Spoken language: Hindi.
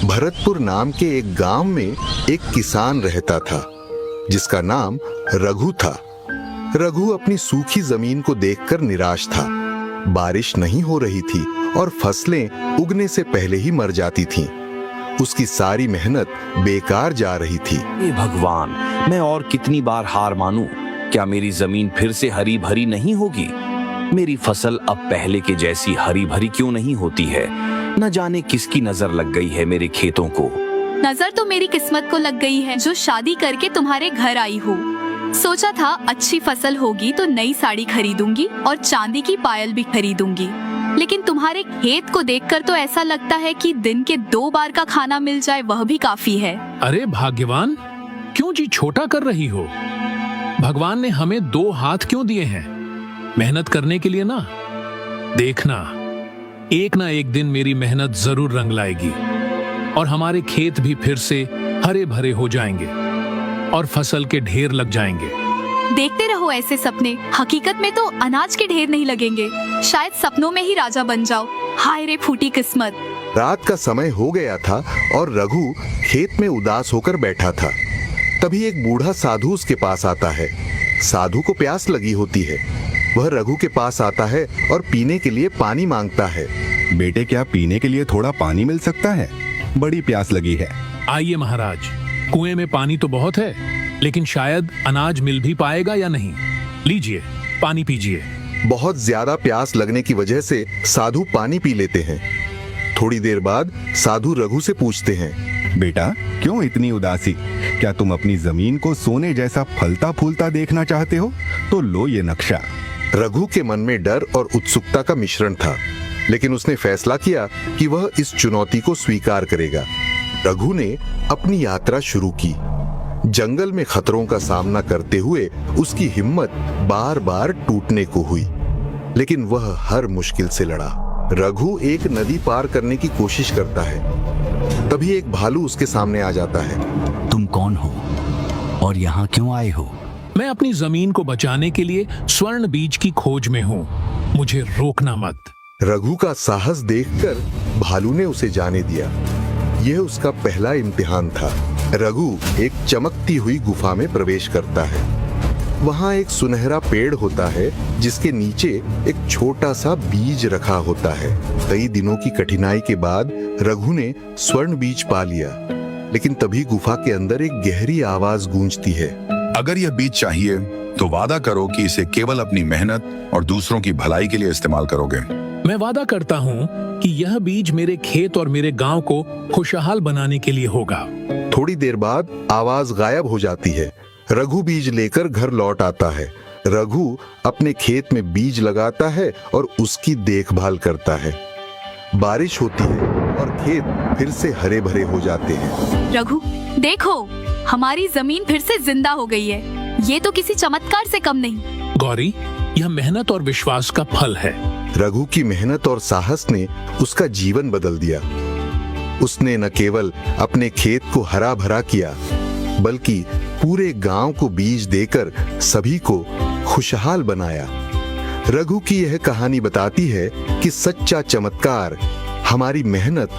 भरतपुर नाम के एक गांव में एक किसान रहता था जिसका नाम रघु था। रघु अपनी सूखी जमीन को देखकर निराश था। बारिश नहीं हो रही थी और फसलें उगने से पहले ही मर जाती थीं। उसकी सारी मेहनत बेकार जा रही थी। हे भगवान, मैं और कितनी बार हार मानूं? क्या मेरी जमीन फिर से हरी भरी नहीं होगी? मेरी फसल अब पहले के जैसी हरी भरी क्यों नहीं होती है? न जाने किसकी नजर लग गई है मेरे खेतों को। नजर तो मेरी किस्मत को लग गई है जो शादी करके तुम्हारे घर आई हूँ। सोचा था अच्छी फसल होगी तो नई साड़ी खरीदूंगी और चांदी की पायल भी खरीदूंगी, लेकिन तुम्हारे खेत को देखकर तो ऐसा लगता है कि दिन के 2 बार का खाना मिल जाए वह भी काफी है। अरे भाग्यवान, क्यों जी छोटा कर रही हो? भगवान ने हमें 2 हाथ क्यों दिए हैं? मेहनत करने के लिए ना। देखना, एक ना एक दिन मेरी मेहनत जरूर रंग लाएगी और हमारे खेत भी फिर से हरे भरे हो जाएंगे और फसल के ढेर लग जाएंगे। देखते रहो ऐसे सपने, हकीकत में तो अनाज के ढेर नहीं लगेंगे। शायद सपनों में ही राजा बन जाओ। हाय रे फूटी किस्मत। रात का समय हो गया था और रघु खेत में उदास होकर बैठा था। तभी एक बूढ़ा साधु उसके पास आता है। साधु को प्यास लगी होती है। वह रघु के पास आता है और पीने के लिए पानी मांगता है। बेटे, क्या पीने के लिए थोड़ा पानी मिल सकता है? बड़ी प्यास लगी है। आइए महाराज, कुएं में पानी तो बहुत है, लेकिन शायद अनाज मिल भी पाएगा या नहीं। लीजिए, पानी पीजिए। बहुत ज्यादा प्यास लगने की वजह से साधु पानी पी लेते हैं। थोड़ी देर बाद साधु रघु से पूछते हैं, बेटा, क्यों इतनी उदासी? क्या तुम अपनी जमीन को सोने जैसा फलता फूलता देखना चाहते हो? तो लो ये नक्शा। रघु के मन में डर और उत्सुकता का मिश्रण था, लेकिन उसने फैसला किया कि वह इस चुनौती को स्वीकार करेगा। रघु ने अपनी यात्रा शुरू की। जंगल में खतरों का सामना करते हुए उसकी हिम्मत बार बार टूटने को हुई, लेकिन वह हर मुश्किल से लड़ा। रघु एक नदी पार करने की कोशिश करता है। तभी एक भालू उसके सामने आ जाता है। तुम कौन हो और यहाँ क्यों आए हो? मैं अपनी जमीन को बचाने के लिए स्वर्ण बीज की खोज में हूँ। मुझे रोकना मत। रघु का साहस देखकर भालू ने उसे जाने दिया। यह उसका पहला इम्तिहान था। रघु एक चमकती हुई गुफा में प्रवेश करता है। वहां एक सुनहरा पेड़ होता है जिसके नीचे एक छोटा सा बीज रखा होता है। कई दिनों की कठिनाई के बाद रघु ने स्वर्ण बीज पा लिया, लेकिन तभी गुफा के अंदर एक गहरी आवाज गूंजती है। अगर यह बीज चाहिए तो वादा करो कि इसे केवल अपनी मेहनत और दूसरों की भलाई के लिए इस्तेमाल करोगे। मैं वादा करता हूँ कि यह बीज मेरे खेत और मेरे गांव को खुशहाल बनाने के लिए होगा। थोड़ी देर बाद आवाज गायब हो जाती है। रघु बीज लेकर घर लौट आता है। रघु अपने खेत में बीज लगाता है और उसकी देखभाल करता है। बारिश होती है और खेत फिर से हरे भरे हो जाते हैं। रघु, देखो, हमारी जमीन फिर से जिंदा हो गई है। ये तो किसी चमत्कार से कम नहीं। गौरी, यह मेहनत और विश्वास का फल है। रघु की मेहनत और साहस ने उसका जीवन बदल दिया। उसने न केवल अपने खेत को हरा भरा किया, बल्कि पूरे गांव को बीज देकर सभी को खुशहाल बनाया। रघु की यह कहानी बताती है कि सच्चा चमत्कार हमारी मेहनत